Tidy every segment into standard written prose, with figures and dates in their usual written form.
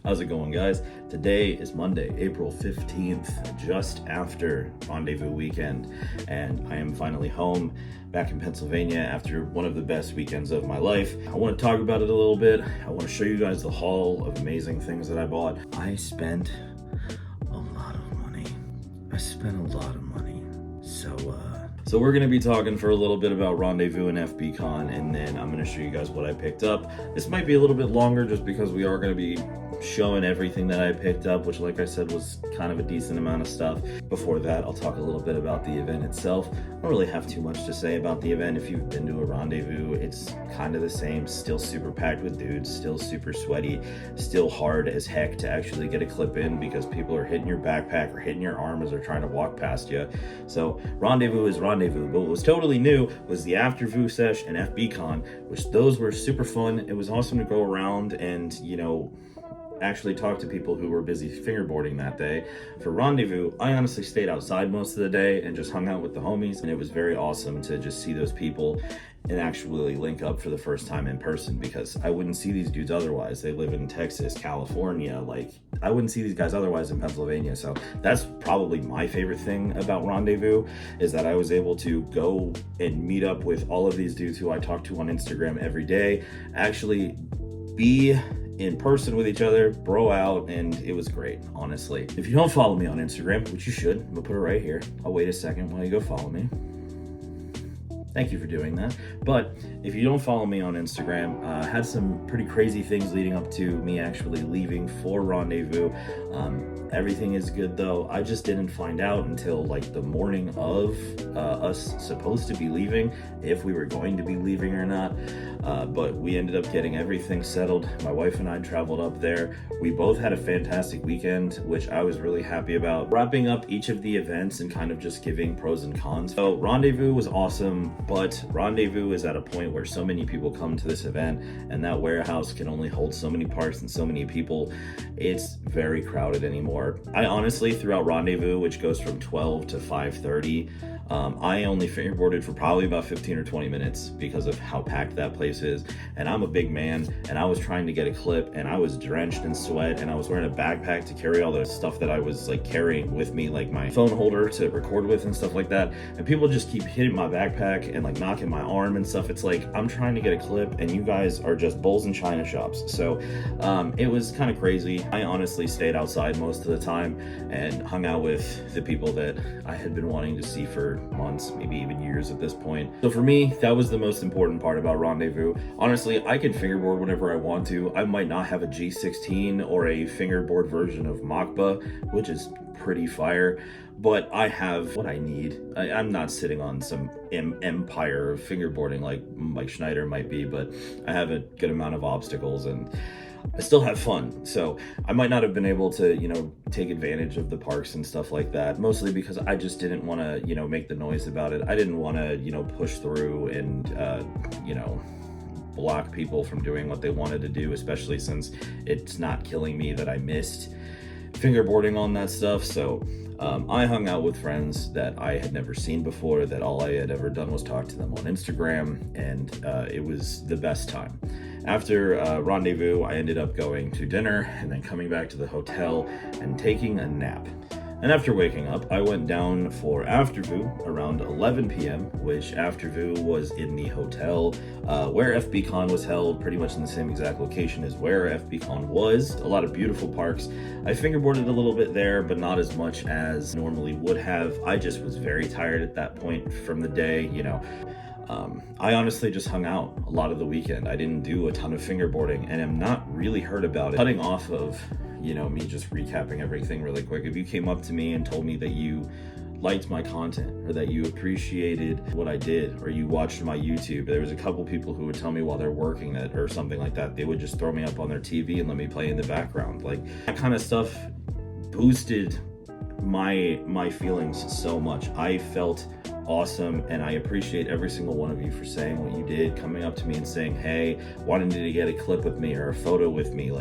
How's it going, guys? Today is Monday, April 15th, just after Rendezvous weekend, and I am finally home back in Pennsylvania after one of the best weekends of my life. I want to talk about it a little bit. I want to show you guys the haul of amazing things that I bought. I spent a lot of money. So we're going to be talking for a little bit about Rendezvous and FBcon, and then I'm going to show you guys what I picked up. This might be a little bit longer just because we are going to be showing everything that I picked up, which, like I said, was kind of a decent amount of stuff. Before that, I'll talk a little bit about the event itself. I don't really have too much to say about the event. If you've been to a Rendezvous, it's kind of the same. Still super packed with dudes, still super sweaty, still hard as heck to actually get a clip in because people are hitting your backpack or hitting your arm as they're trying to walk past you. So Rendezvous is Rendezvous, but what was totally new was the After Vous Sesh and FBcon, which those were super fun. It was awesome to go around and, actually talk to people who were busy fingerboarding that day. For Rendezvous, I honestly stayed outside most of the day and just hung out with the homies, and it was very awesome to just see those people and actually link up for the first time in person, because I wouldn't see these dudes otherwise. They live in Texas, California, I wouldn't see these guys otherwise in Pennsylvania. So that's probably my favorite thing about Rendezvous, is that I was able to go and meet up with all of these dudes who I talk to on Instagram every day, actually be in person with each other, bro out, and it was great, honestly. If you don't follow me on Instagram, which you should, I'm gonna put it right here. I'll wait a second while you go follow me. Thank you for doing that. But if you don't follow me on Instagram, I had some pretty crazy things leading up to me actually leaving for Rendezvous. Everything is good though. I just didn't find out until the morning of us supposed to be leaving, if we were going to be leaving or not. But we ended up getting everything settled. My wife and I traveled up there. We both had a fantastic weekend, which I was really happy about. Wrapping up each of the events and kind of just giving pros and cons. So Rendezvous was awesome, but Rendezvous is at a point where so many people come to this event, and that warehouse can only hold so many parks and so many people. It's very crowded anymore. I honestly, throughout Rendezvous, which goes from 12 to 5:30, I only fingerboarded for probably about 15 or 20 minutes because of how packed that place is. And I'm a big man, and I was trying to get a clip, and I was drenched in sweat, and I was wearing a backpack to carry all the stuff that I was carrying with me, like my phone holder to record with and stuff like that. And people just keep hitting my backpack and knocking my arm and stuff. It's like I'm trying to get a clip, and you guys are just bulls in china shops. So it was kind of crazy. I honestly stayed outside most of the time and hung out with the people that I had been wanting to see for months, maybe even years at this point. So for me, that was the most important part about Rendezvous. Honestly, I can fingerboard whenever I want to. I might not have a G16 or a fingerboard version of Machba, which is pretty fire, but I have what I need. I'm not sitting on some empire of fingerboarding like Mike Schneider might be, but I have a good amount of obstacles, and I still have fun. So I might not have been able to, take advantage of the parks and stuff like that, mostly because I just didn't want to, make the noise about it. I didn't want to, push through and, block people from doing what they wanted to do, especially since it's not killing me that I missed fingerboarding on that stuff. So I hung out with friends that I had never seen before, that all I had ever done was talk to them on Instagram, and it was the best time. After Rendezvous, I ended up going to dinner and then coming back to the hotel and taking a nap. And after waking up, I went down for After Vous around 11 p.m., which After Vous was in the hotel where FBcon was held, pretty much in the same exact location as where FBcon was. A lot of beautiful parks. I fingerboarded a little bit there, but not as much as normally would have. I just was very tired at that point from the day, I honestly just hung out a lot of the weekend. I didn't do a ton of fingerboarding, and I'm not really hurt about it. Cutting off of, me just recapping everything really quick. If you came up to me and told me that you liked my content, or that you appreciated what I did, or you watched my YouTube, there was a couple people who would tell me while they're working it or something like that, they would just throw me up on their TV and let me play in the background. That kind of stuff boosted my feelings so much. I felt awesome, and I appreciate every single one of you for saying what you did, coming up to me and saying, hey, wanting to get a clip with me or a photo with me.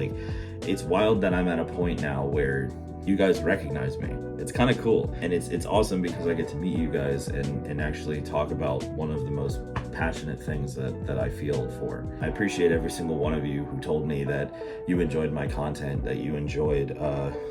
It's wild that I'm at a point now where you guys recognize me. It's kind of cool, and it's awesome because I get to meet you guys and actually talk about one of the most passionate things that I feel for. I appreciate every single one of you who told me that you enjoyed my content, that you enjoyed,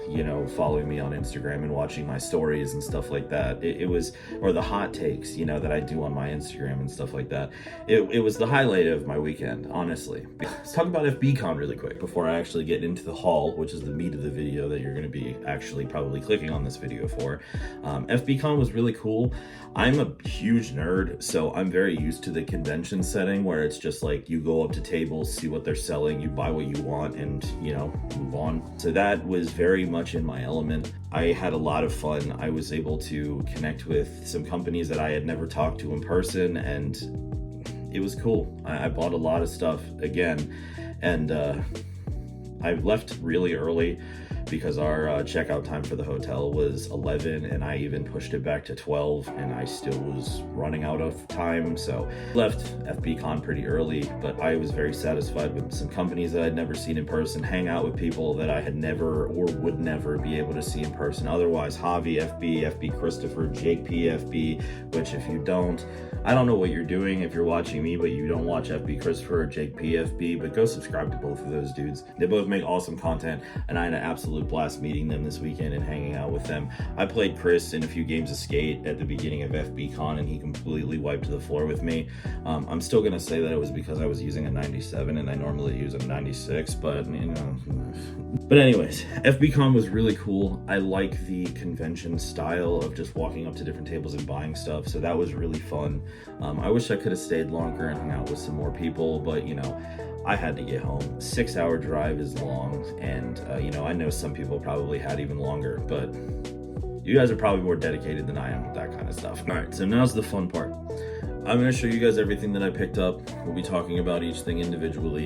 you know, following me on Instagram and watching my stories and stuff like that. It was, or the hot takes, you know, that I do on my Instagram and stuff like that. It was the highlight of my weekend, honestly. Let's talk about FBcon really quick before I actually get into the haul, which is the meat of the video that you're going to be actually probably clicking on this video for. FBcon was really cool. I'm a huge nerd, so I'm very used to the convention setting where it's just like you go up to tables, see what they're selling, you buy what you want, and, you know, move on. So that was very much in my element. I had a lot of fun. I was able to connect with some companies that I had never talked to in person, and it was cool. I bought a lot of stuff again, and I left really early because our checkout time for the hotel was 11, and I even pushed it back to 12, and I still was running out of time. So left FBcon pretty early, but I was very satisfied with some companies that I'd never seen in person, hang out with people that I had never or would never be able to see in person otherwise. Javi FB Christopher, Jake PFB, which if you don't, I don't know what you're doing if you're watching me, but you don't watch FB Christopher or Jake PFB, but go subscribe to both of those dudes. They both make awesome content, and I had an absolute blast meeting them this weekend and hanging out with them. I played Chris in a few games of Skate at the beginning of FBcon, and he completely wiped the floor with me. I'm still gonna say that it was because I was using a 97 and I normally use a 96, but you know. But anyways, FBcon was really cool. I like the convention style of just walking up to different tables and buying stuff, so that was really fun. I wish I could have stayed longer and hung out with some more people, but you know, I had to get home. 6-hour drive is long, and you know, I know some people probably had even longer, but you guys are probably more dedicated than I am with that kind of stuff. All right, so now's the fun part. I'm going to show you guys everything that I picked up. We'll be talking about each thing individually,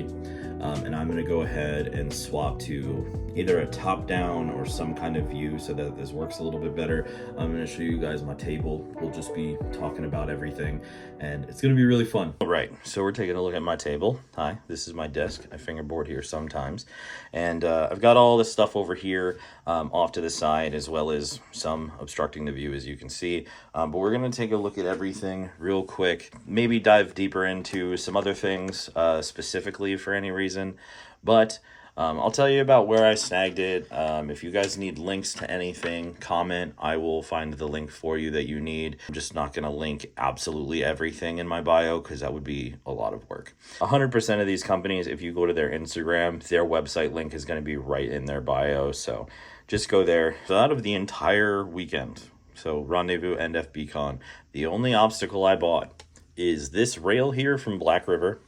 and I'm going to go ahead and swap to either a top-down or some kind of view so that this works a little bit better. I'm going to show you guys my table. We'll just be talking about everything, and it's going to be really fun. All right, so we're taking a look at my table. Hi, this is my desk. I fingerboard here sometimes, and I've got all this stuff over here off to the side, as well as some obstructing the view, as you can see. But we're going to take a look at everything real quick, maybe dive deeper into some other things specifically for any reason, but I'll tell you about where I snagged it. If you guys need links to anything, comment. I will find the link for you that you need. I'm just not going to link absolutely everything in my bio because that would be a lot of work. 100% of these companies, if you go to their Instagram, their website link is going to be right in their bio. So just go there. So out of the entire weekend, so Rendezvous and FBcon, the only obstacle I bought is this rail here from Black River.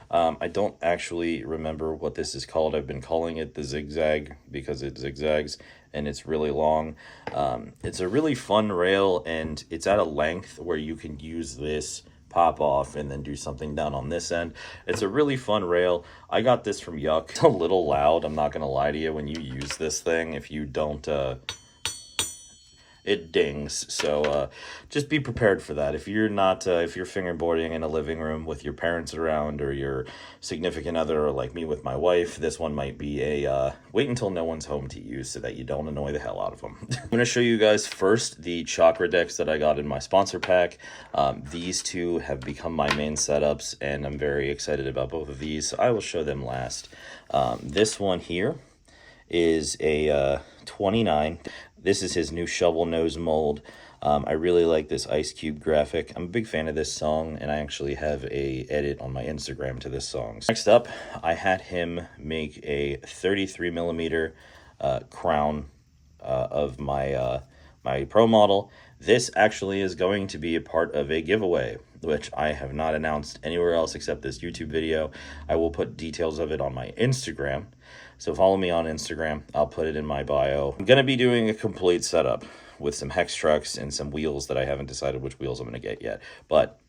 I don't actually remember what this is called. I've been calling it the zigzag because it zigzags and it's really long. It's a really fun rail, and it's at a length where you can use this, pop off, and then do something down on this end. It's a really fun rail. I got this from Yuck. It's a little loud, I'm not gonna lie to you, when you use this thing. If you don't it dings, so just be prepared for that. If you're not if you're fingerboarding in a living room with your parents around, or your significant other, or like me with my wife, this one might be a wait until no one's home to use so that you don't annoy the hell out of them. I'm going to show you guys first the chakra decks that I got in my sponsor pack. These two have become my main setups, and I'm very excited about both of these, so I will show them last. This one here is a 29. This is his new shovel nose mold. I really like this Ice Cube graphic. I'm a big fan of this song, and I actually have a edit on my Instagram to this song. Next up, I had him make a 33 millimeter crown of my my pro model. This actually is going to be a part of a giveaway, which I have not announced anywhere else except this YouTube video. I will put details of it on my Instagram, so follow me on Instagram. I'll put it in my bio. I'm going to be doing a complete setup with some hex trucks and some wheels that I haven't decided which wheels I'm going to get yet, but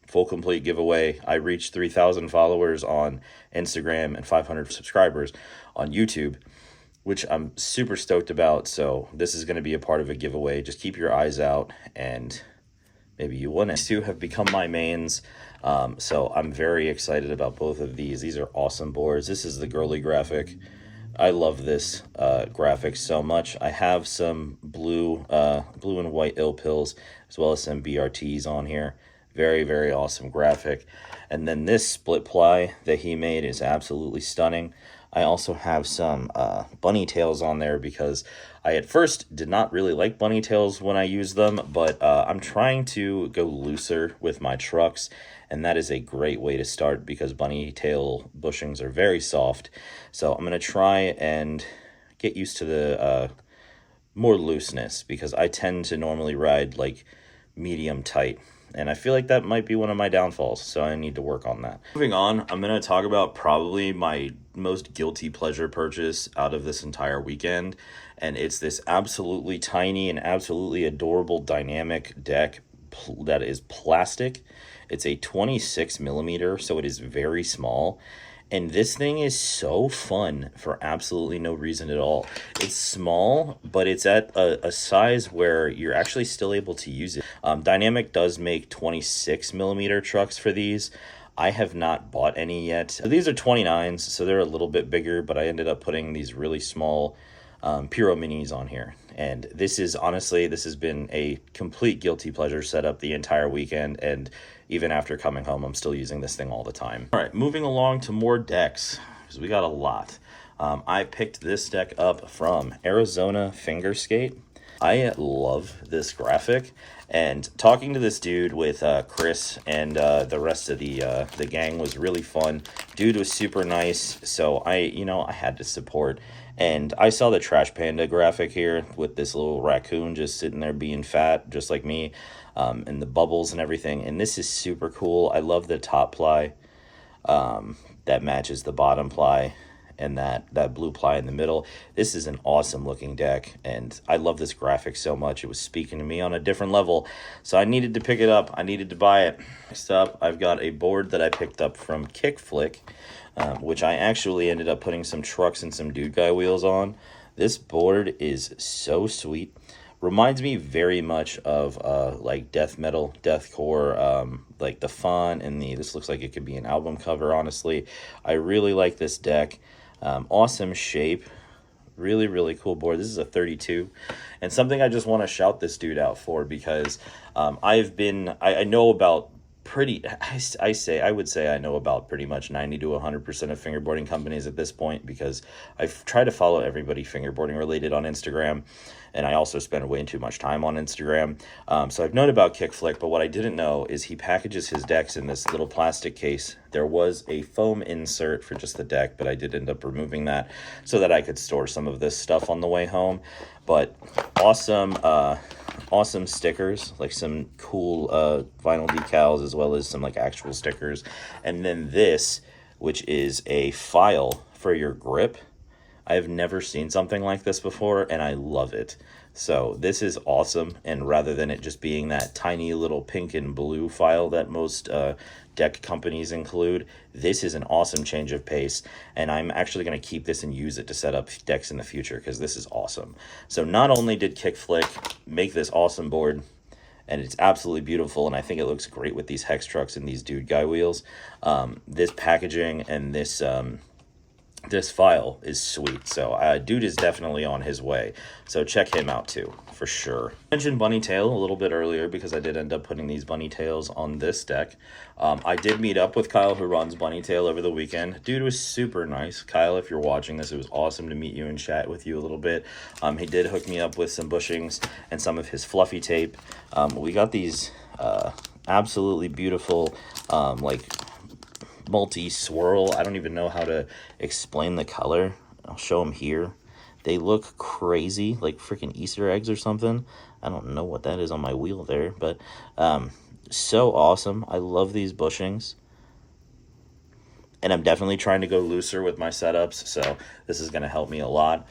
full complete giveaway. I reached 3,000 followers on Instagram and 500 subscribers on YouTube, which I'm super stoked about. So this is going to be a part of a giveaway. Just keep your eyes out and maybe you win it. These two have become my mains. So I'm very excited about both of these. These are awesome boards. This is the girly graphic. I love this graphic so much. I have some blue and white ill pills, as well as some BRTs on here. Very, very awesome graphic. And then this split ply that he made is absolutely stunning. I also have some bunny tails on there because I at first did not really like bunny tails when I used them, but I'm trying to go looser with my trucks, and that is a great way to start because bunny tail bushings are very soft. So I'm going to try and get used to the more looseness because I tend to normally ride like medium tight. And I feel like that might be one of my downfalls, so I need to work on that. Moving on, I'm going to talk about probably my most guilty pleasure purchase out of this entire weekend. And it's this absolutely tiny and absolutely adorable dynamic deck that is plastic. It's a 26 millimeter, so it is very small. And this thing is so fun for absolutely no reason at all. It's small, but it's at a size where you're actually still able to use it. Dynamic does make 26 millimeter trucks for these. I have not bought any yet. So these are 29s, so they're a little bit bigger, but I ended up putting these really small Puro Minis on here. And this is honestly, this has been a complete guilty pleasure setup the entire weekend, and even after coming home, I'm still using this thing all the time. All right, moving along to more decks, because we got a lot. I picked this deck up from Arizona Fingerskate. I love this graphic, and talking to this dude with Chris and the rest of the gang was really fun. Dude was super nice, so I had to support. And I saw the Trash Panda graphic here with this little raccoon just sitting there being fat, just like me, and the bubbles and everything. And this is super cool. I love the top ply that matches the bottom ply and that blue ply in the middle. This is an awesome looking deck, and I love this graphic so much. It was speaking to me on a different level, so I needed to pick it up. I needed to buy it. Next up, I've got a board that I picked up from Kickflick, which I actually ended up putting some trucks and some dude guy wheels on. This board is so sweet. Reminds me very much of like death metal, deathcore, like the font and this looks like it could be an album cover, honestly. I really like this deck. Awesome shape. Really, really cool board. This is a 32. And something I just want to shout this dude out for because I know about I would say I know about pretty much 90 to 100% of fingerboarding companies at this point because I've tried to follow everybody fingerboarding related on Instagram, and I also spend way too much time on Instagram. So I've known about Kickflick, but what I didn't know is he packages his decks in this little plastic case. There was a foam insert for just the deck, but I did end up removing that so that I could store some of this stuff on the way home. But awesome stickers, like some cool vinyl decals as well as some like actual stickers. And then this, which is a file for your grip. I have never seen something like this before, and I love it. So this is awesome, and rather than it just being that tiny little pink and blue file that most deck companies include, this is an awesome change of pace, and I'm actually going to keep this and use it to set up decks in the future because this is awesome. So not only did Kickflick make this awesome board, and it's absolutely beautiful, and I think it looks great with these hex trucks and these dude guy wheels, this packaging and this file is sweet. So dude is definitely on his way, so check him out too for sure. I mentioned bunny tail a little bit earlier because I did end up putting these bunny tails on this deck. I did meet up with Kyle, who runs bunny tail, over the weekend. Dude was super nice. Kyle, if you're watching this, it was awesome to meet you and chat with you a little bit. He did hook me up with some bushings and some of his fluffy tape. We got these absolutely beautiful like multi-swirl. I don't even know how to explain the color. I'll show them here. They look crazy, like freaking Easter eggs or something. I don't know what that is on my wheel there, but so awesome. I love these bushings, and I'm definitely trying to go looser with my setups, so this is going to help me a lot.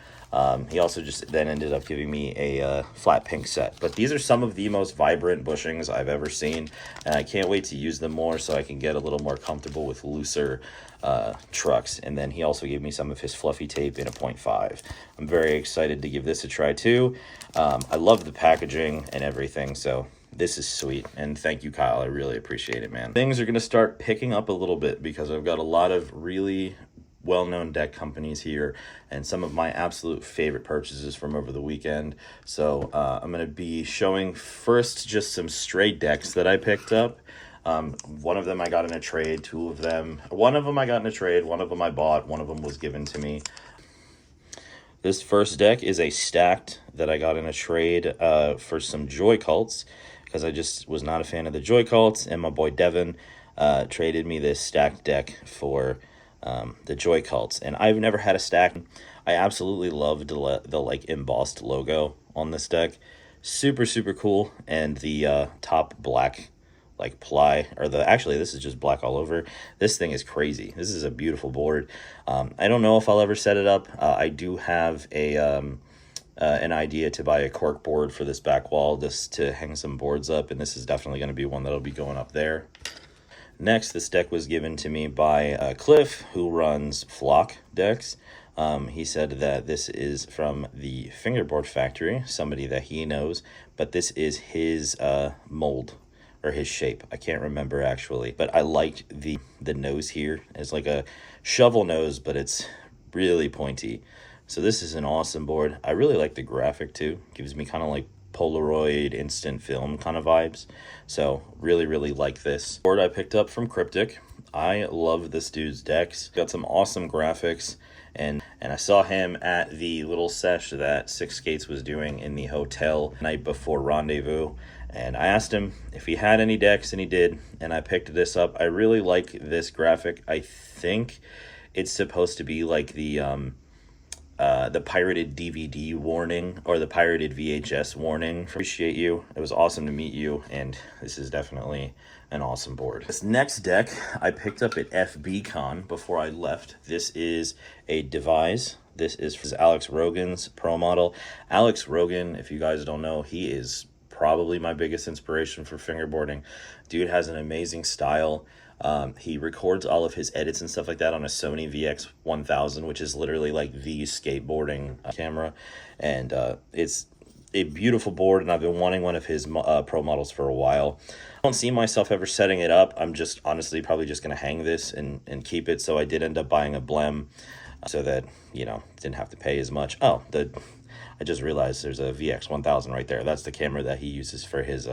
He also just then ended up giving me a flat pink set. But these are some of the most vibrant bushings I've ever seen, and I can't wait to use them more so I can get a little more comfortable with looser trucks. And then he also gave me some of his fluffy tape in a 0.5. I'm very excited to give this a try too. I love the packaging and everything, so this is sweet, and thank you, Kyle. I really appreciate it, man. Things are going to start picking up a little bit because I've got a lot of really well-known deck companies here and some of my absolute favorite purchases from over the weekend. So I'm going to be showing first just some stray decks that I picked up. One of them I got in a trade, two of them. One of them I got in a trade, one of them I bought, one of them was given to me. This first deck is a stacked that I got in a trade for some Joy Cults, because I just was not a fan of the Joy Cults, and my boy Devin traded me this stacked deck for the Joy Cults. And I've never had a stack. I absolutely loved the like embossed logo on this deck. Super, super cool. And the top black like ply, or actually this is just black all over. This thing is crazy. This is a beautiful board. I don't know if I'll ever set it up. I do have an idea to buy a cork board for this back wall, just to hang some boards up, and this is definitely going to be one that'll be going up there. Next, this deck was given to me by Cliff, who runs Flock decks. He said that this is from the Fingerboard Factory, somebody that he knows, but this is his mold, or his shape. I can't remember actually, but I liked the nose here. It's like a shovel nose, but it's really pointy. So this is an awesome board. I really like the graphic too. Gives me kind of like Polaroid instant film kind of vibes. So really, really like this board I picked up from Cryptic. I love this dude's decks. Got some awesome graphics. And I saw him at the little sesh that Six Skates was doing in the hotel night before Rendezvous. And I asked him if he had any decks, and he did. And I picked this up. I really like this graphic. I think it's supposed to be like the pirated DVD warning, or the pirated VHS warning. Appreciate you. It was awesome to meet you, and this is definitely an awesome board. This next deck I picked up at FBcon before I left. This is a Devise. This is Alex Rogan's pro model. Alex Rogan, if you guys don't know, he is probably my biggest inspiration for fingerboarding. Dude has an amazing style. He records all of his edits and stuff like that on a Sony VX1000, which is literally like the skateboarding camera. And it's a beautiful board, and I've been wanting one of his pro models for a while. I don't see myself ever setting it up. I'm just honestly probably just going to hang this and keep it. So I did end up buying a Blem so that, you know, didn't have to pay as much. Oh, I just realized there's a VX1000 right there. That's the camera that he uses for his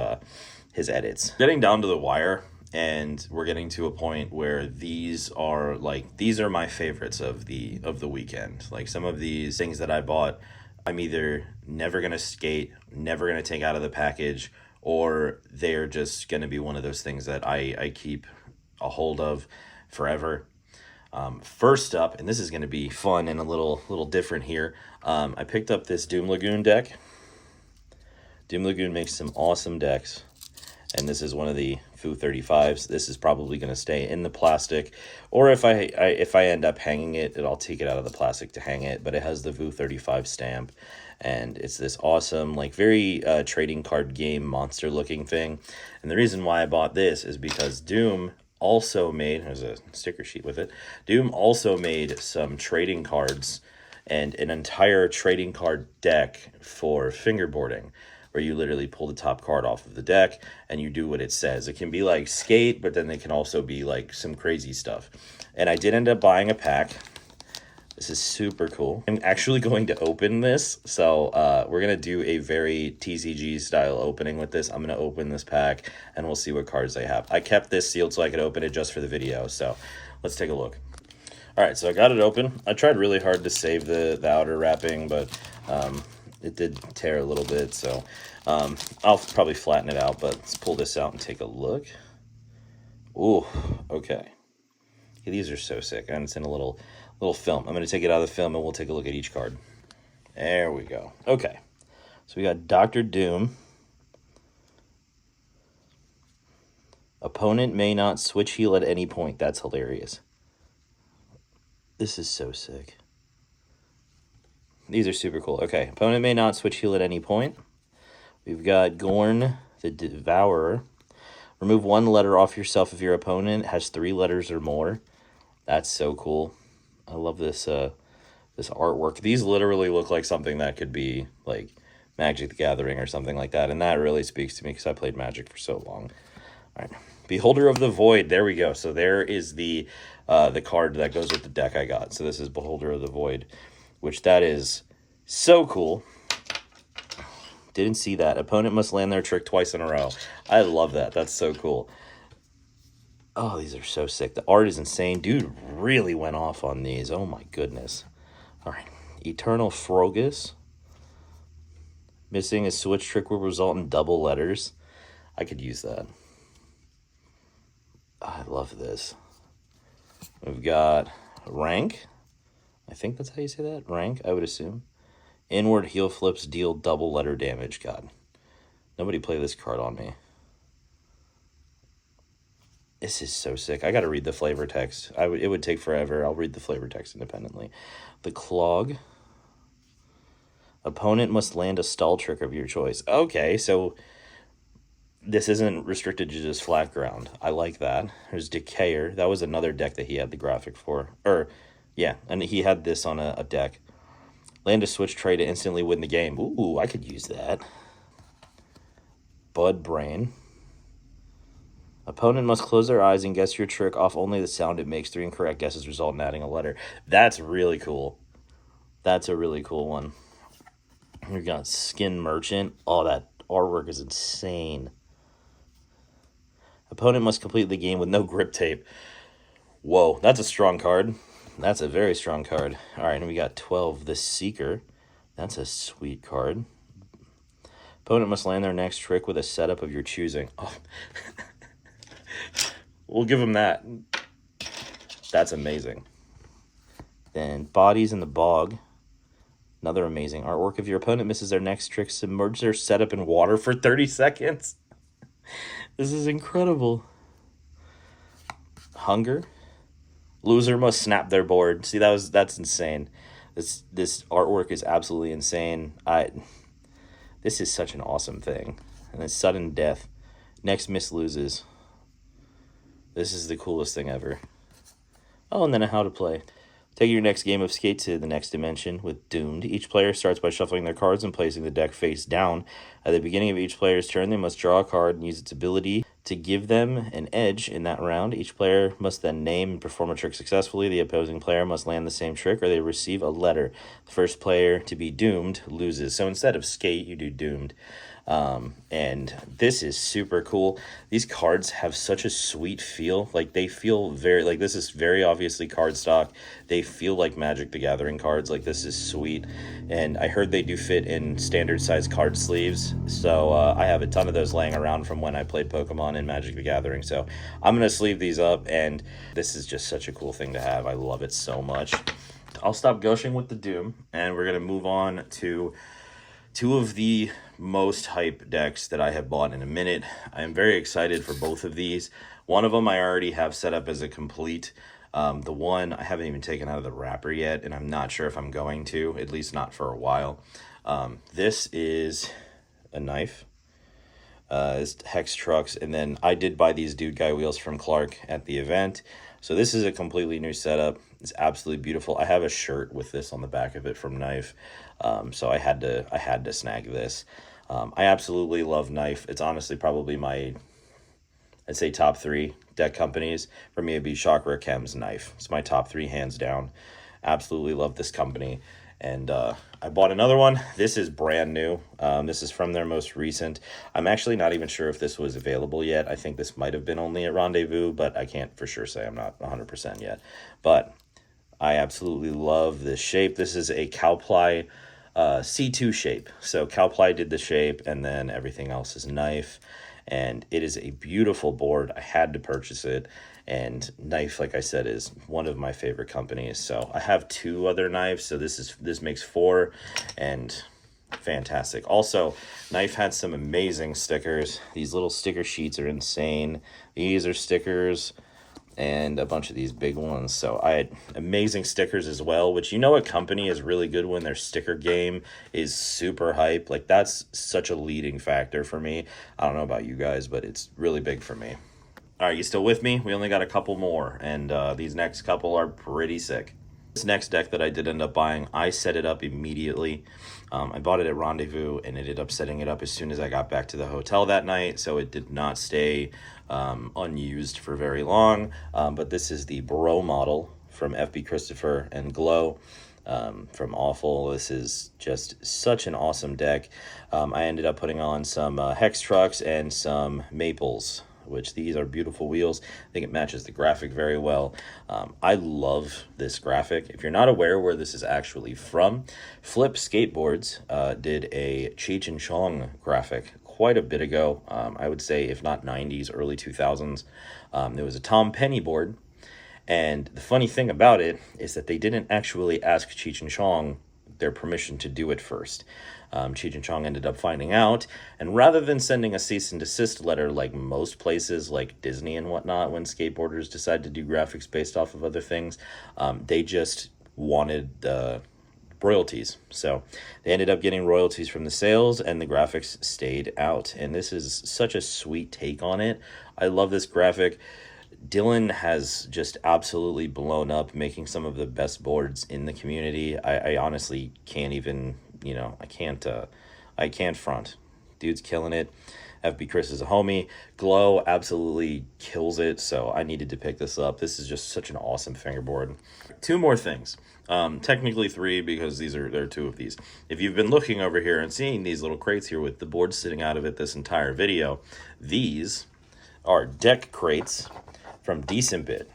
edits. Getting down to the wire, and we're getting to a point where these are my favorites of the weekend. Like, some of these things that I bought, I'm either never gonna skate, never gonna take out of the package, or they're just gonna be one of those things that I keep a hold of forever. First up, and this is going to be fun and a little different here, I picked up this Doom Lagoon deck. Doom Lagoon makes some awesome decks, and this is one of the Vous 35s. This is probably going to stay in the plastic, or if I end up hanging it, I'll take it out of the plastic to hang it, but it has the Vous 35 stamp, and it's this awesome, like, very trading card game monster looking thing. And the reason why I bought this is because Doom also made, there's a sticker sheet with it, Doom also made some trading cards and an entire trading card deck for fingerboarding, where you literally pull the top card off of the deck and you do what it says. It can be like skate, but then it can also be like some crazy stuff. And I did end up buying a pack. This is super cool. I'm actually going to open this. So we're going to do a very TCG style opening with this. I'm going to open this pack and we'll see what cards they have. I kept this sealed so I could open it just for the video. So let's take a look. All right, so I got it open. I tried really hard to save the outer wrapping, but it did tear a little bit. So I'll probably flatten it out, but let's pull this out and take a look. Ooh, okay. These are so sick, and it's in a little film. I'm going to take it out of the film, and we'll take a look at each card. There we go. Okay, so we got Dr. Doom. Opponent may not switch heal at any point. That's hilarious. This is so sick. These are super cool. Okay, opponent may not switch heal at any point. We've got Gorn, the Devourer. Remove one letter off yourself if your opponent has 3 letters or more. That's so cool. I love this this artwork. These literally look like something that could be like Magic the Gathering or something like that, and that really speaks to me because I played Magic for so long. All right, Beholder of the Void. There we go. So there is the card that goes with the deck I got. So this is Beholder of the Void, which that is so cool. Didn't see that. Opponent must land their trick twice in a row. I love that. That's so cool. Oh, these are so sick. The art is insane. Dude really went off on these. Oh my goodness. All right. Eternal Frogus. Missing a switch trick will result in double letters. I could use that. I love this. We've got Rank. I think that's how you say that. Rank, I would assume. Inward heel flips deal double letter damage. God. Nobody play this card on me. This is so sick. I got to read the flavor text. It would take forever. I'll read the flavor text independently. The Clog. Opponent must land a stall trick of your choice. Okay, so this isn't restricted to just flat ground. I like that. There's Decayer. That was another deck that he had the graphic for. Yeah, and he had this on a deck. Land a switch tray to instantly win the game. Ooh, I could use that. Bud Brain. Opponent must close their eyes and guess your trick off only the sound it makes. 3 incorrect guesses result in adding a letter. That's really cool. That's a really cool one. We've got Skin Merchant. Oh, that artwork is insane. Opponent must complete the game with no grip tape. Whoa, that's a strong card. That's a very strong card. All right, and we got 12, the Seeker. That's a sweet card. Opponent must land their next trick with a setup of your choosing. Oh. We'll give him that. That's amazing. Then Bodies in the Bog. Another amazing artwork. If your opponent misses their next trick, submerge their setup in water for 30 seconds. This is incredible. Hunger. Loser must snap their board. See, that's insane. This artwork is absolutely insane. This is such an awesome thing. And then Sudden Death. Next miss loses. This is the coolest thing ever. Oh, and then a How to Play. Take your next game of Skate to the next dimension with Doomed. Each player starts by shuffling their cards and placing the deck face down. At the beginning of each player's turn, they must draw a card and use its ability to give them an edge in that round. Each player must then name and perform a trick successfully. The opposing player must land the same trick or they receive a letter. The first player to be doomed loses. So instead of Skate, you do Doomed. And this is super cool. These cards have such a sweet feel. Like, they feel very, like, this is very obviously cardstock. They feel like Magic the Gathering cards. Like, this is sweet. And I heard they do fit in standard size card sleeves. So I have a ton of those laying around from when I played Pokemon in Magic the Gathering. So I'm going to sleeve these up, and this is just such a cool thing to have. I love it so much. I'll stop gushing with the Doom, and we're going to move on to two of the most hype decks that I have bought in a minute. I am very excited for both of these. One of them I already have set up as a complete. The one I haven't even taken out of the wrapper yet, and I'm not sure if I'm going to, at least not for a while. This is a knife. It's Hex Trucks, and then I did buy these Dude Guy wheels from Clark at the event. So this is a completely new setup. It's absolutely beautiful. I have a shirt with this on the back of it from Knife, so I had to snag this. I absolutely love Knife. It's honestly probably my, I'd say, top 3 deck companies. For me, it'd be Chakra, Chems, Knife. It's my top 3 hands down. Absolutely love this company. And I bought another one. This is brand new. This is from their most recent. I'm actually not even sure if this was available yet. I think this might have been only at Rendezvous, but I can't for sure say. I'm not 100% yet. But I absolutely love this shape. This is a Cowply C2 shape. So Cowply did the shape, and then everything else is Knife. And it is a beautiful board. I had to purchase it. And Knife, like I said, is one of my favorite companies. So I have 2 other knives, so this makes 4, and fantastic. Also, Knife had some amazing stickers. These little sticker sheets are insane. These are stickers, and a bunch of these big ones. So I had amazing stickers as well, which, you know, a company is really good when their sticker game is super hype. Like, that's such a leading factor for me. I don't know about you guys, but it's really big for me. All right, you still with me? We only got a couple more, and these next couple are pretty sick. This next deck that I did end up buying, I set it up immediately. I bought it at Rendezvous and ended up setting it up as soon as I got back to the hotel that night, so it did not stay unused for very long. But this is the Bro model from FB Christopher and Glow. From Awful. This is just such an awesome deck. I ended up putting on some Hex Trucks and some Maples which these are beautiful wheels. I think it matches the graphic very well. I love this graphic. If you're not aware where this is actually from, Flip Skateboards did a Cheech and Chong graphic quite a bit ago. I would say if not 90s, early 2000s. There was a Tom Penny board. And the funny thing about it is that they didn't actually ask Cheech and Chong their permission to do it first. Cheech and Chong ended up finding out, and rather than sending a cease and desist letter like most places like Disney and whatnot, when skateboarders decide to do graphics based off of other things, they just wanted royalties. So they ended up getting royalties from the sales, and the graphics stayed out. And this is such a sweet take on it. I love this graphic. Dylan has just absolutely blown up, making some of the best boards in the community. I honestly can't even, I can't front. Dude's killing it. FB Chris is a homie. Glow absolutely kills it, so I needed to pick this up. This is just such an awesome fingerboard. Two more things. Technically three, because there are two of these. If you've been looking over here and seeing these little crates here with the board sitting out of it this entire video, these are deck crates from Decent Bit.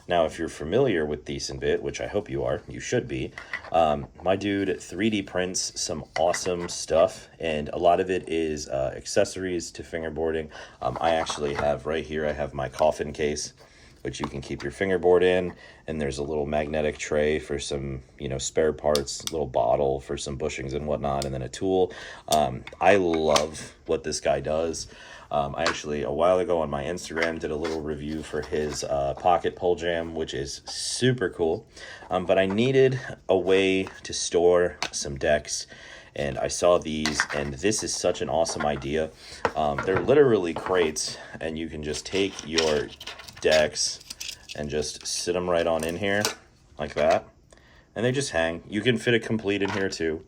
Now, if you're familiar with Decent Bit, which I hope you are, you should be, my dude 3D prints some awesome stuff, and a lot of it is accessories to fingerboarding. I actually have right here, I have my coffin case, which you can keep your fingerboard in, and there's a little magnetic tray for some, spare parts, little bottle for some bushings and whatnot, and then a tool. I love what this guy does. I actually, a while ago on my Instagram, did a little review for his pocket pole jam, which is super cool. But I needed a way to store some decks, and I saw these, and this is such an awesome idea. They're literally crates, and you can just take your decks and just sit them right on in here, like that. And they just hang. You can fit a complete in here too.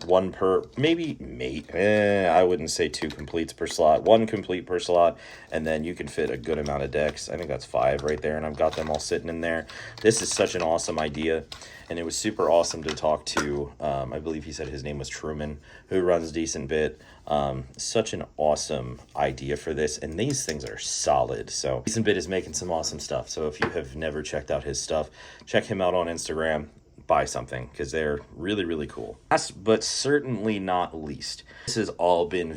One per, I wouldn't say two completes per slot, one complete per slot, and then you can fit a good amount of decks. I think that's 5 right there, and I've got them all sitting in there. This is such an awesome idea, and it was super awesome to talk to, I believe he said his name was Truman, who runs Decent Bit. Such an awesome idea for this, and these things are solid. So Decent Bit is making some awesome stuff, so if you have never checked out his stuff, check him out on Instagram. Buy something, because they're really, really cool. Last but certainly not least, this has all been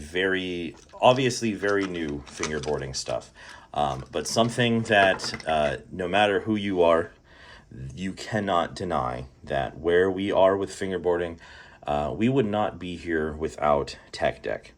obviously very new fingerboarding stuff, but something that no matter who you are, you cannot deny that where we are with fingerboarding, we would not be here without Tech Deck.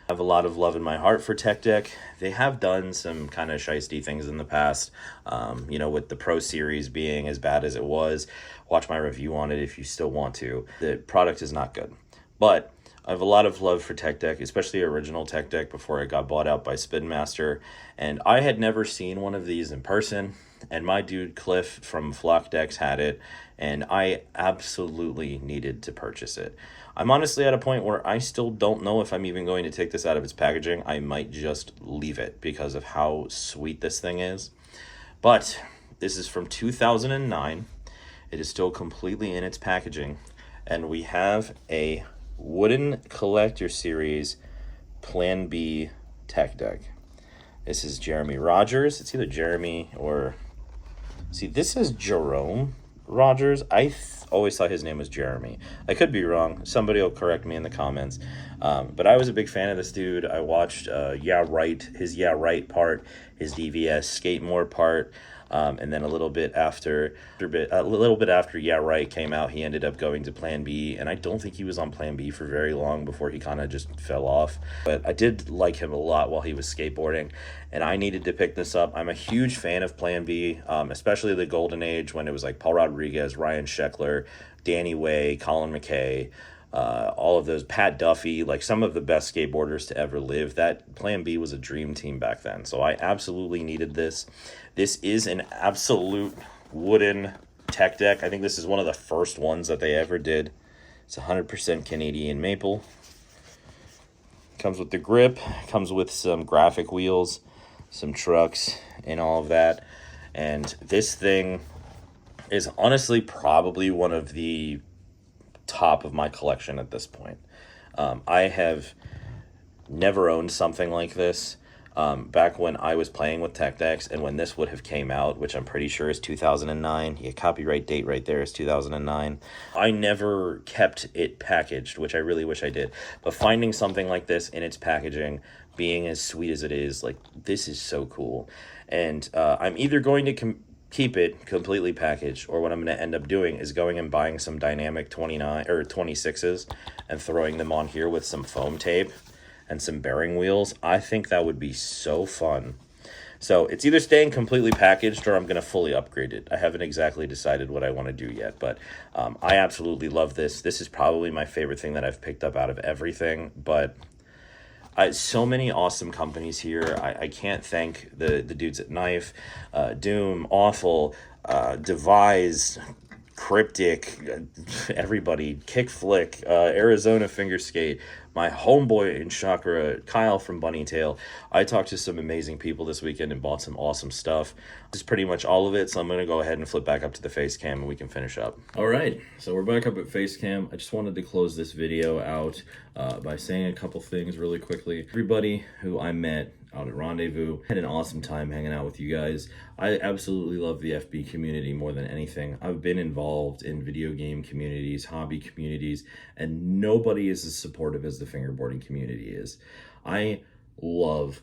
I have a lot of love in my heart for Tech Deck. They have done some kind of shiesty things in the past, with the Pro Series being as bad as it was. Watch my review on it if you still want to. The product is not good. But I have a lot of love for Tech Deck, especially original Tech Deck before it got bought out by Spin Master. And I had never seen one of these in person. And my dude Cliff from Flock Decks had it. And I absolutely needed to purchase it. I'm honestly at a point where I still don't know if I'm even going to take this out of its packaging. I might just leave it because of how sweet this thing is. But this is from 2009. It is still completely in its packaging. And we have a Wooden Collector Series Plan B Tech Deck. This is Jeremy Rogers. It's either Jeremy or... See, this says Jerome Rogers. I always thought his name was Jeremy. I could be wrong. Somebody will correct me in the comments. But I was a big fan of this dude. I watched his Yeah Right part, his DVS Skate More part, and then a little bit after Yeah Right came out, he ended up going to Plan B, and I don't think he was on Plan B for very long before he kind of just fell off. But I did like him a lot while he was skateboarding, and I needed to pick this up. I'm a huge fan of Plan B, especially the golden age when it was like Paul Rodriguez, Ryan Sheckler, Danny Way, Colin McKay, all of those, Pat Duffy, like some of the best skateboarders to ever live. That Plan B was a dream team back then, so I absolutely needed this. This is an absolute wooden Tech Deck. I think this is one of the first ones that they ever did. It's 100% Canadian maple. Comes with the grip, comes with some graphic wheels, some trucks, and all of that. And this thing is honestly probably one of the top of my collection at this point. I have never owned something like this. back when I was playing with tech decks and when this would have came out, which I'm pretty sure is 2009. Yeah, copyright date right there is 2009. I never kept it packaged, which I really wish I did. But finding something like this in its packaging, being as sweet as it is, like, this is so cool. And I'm either going to keep it completely packaged, or what I'm going to end up doing is going and buying some dynamic 29 or 26s and throwing them on here with some foam tape and some bearing wheels. I think that would be so fun. So it's either staying completely packaged or I'm going to fully upgrade it. I haven't exactly decided what I want to do yet, but I absolutely love this. This is probably my favorite thing that I've picked up out of everything, but so many awesome companies here. I can't thank the dudes at Knife, Doom, Awful, Devise, Cryptic, everybody, Kickflick, Arizona Fingerskate, my homeboy in Chakra, Kyle from Bunnytail. I talked to some amazing people this weekend and bought some awesome stuff. This is pretty much all of it, so I'm going to go ahead and flip back up to the face cam and we can finish up. All right, so we're back up at face cam. I just wanted to close this video out by saying a couple things really quickly. Everybody who I met out at Rendezvous, had an awesome time hanging out with you guys. I absolutely love the FB community more than anything. I've been involved in video game communities, hobby communities, and nobody is as supportive as the fingerboarding community is. I love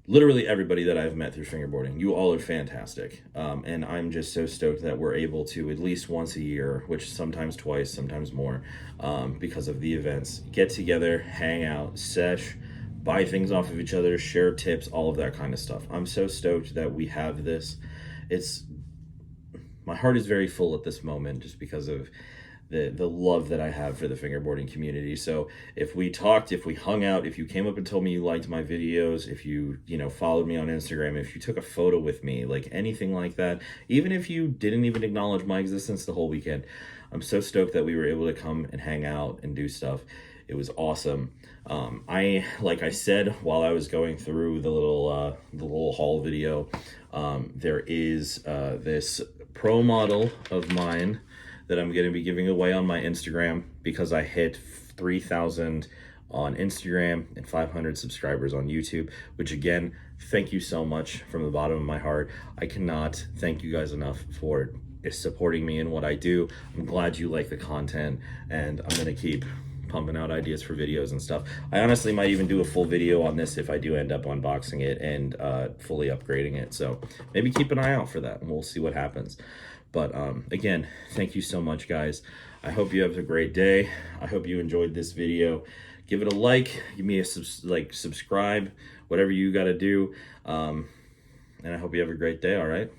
literally everybody that I've met through fingerboarding. You all are fantastic. And I'm just so stoked that we're able to at least once a year, which sometimes twice, sometimes more, because of the events, get together, hang out, sesh, buy things off of each other, share tips, all of that kind of stuff. I'm so stoked that we have this. My heart is very full at this moment just because of the love that I have for the fingerboarding community. So if we talked, if we hung out, if you came up and told me you liked my videos, if you followed me on Instagram, if you took a photo with me, like anything like that, even if you didn't even acknowledge my existence the whole weekend, I'm so stoked that we were able to come and hang out and do stuff. It was awesome. Like I said, while I was going through the little haul video, there is this pro model of mine that I'm going to be giving away on my Instagram because I hit 3,000 on Instagram and 500 subscribers on YouTube, which again, thank you so much from the bottom of my heart. I cannot thank you guys enough for supporting me in what I do. I'm glad you like the content, and I'm going to keep pumping out ideas for videos and stuff. I honestly might even do a full video on this if I do end up unboxing it and fully upgrading it. So maybe keep an eye out for that and we'll see what happens. But again, thank you so much, guys. I hope you have a great day. I hope you enjoyed this video. Give it a like, give me a subscribe, whatever you got to do. And I hope you have a great day, all right?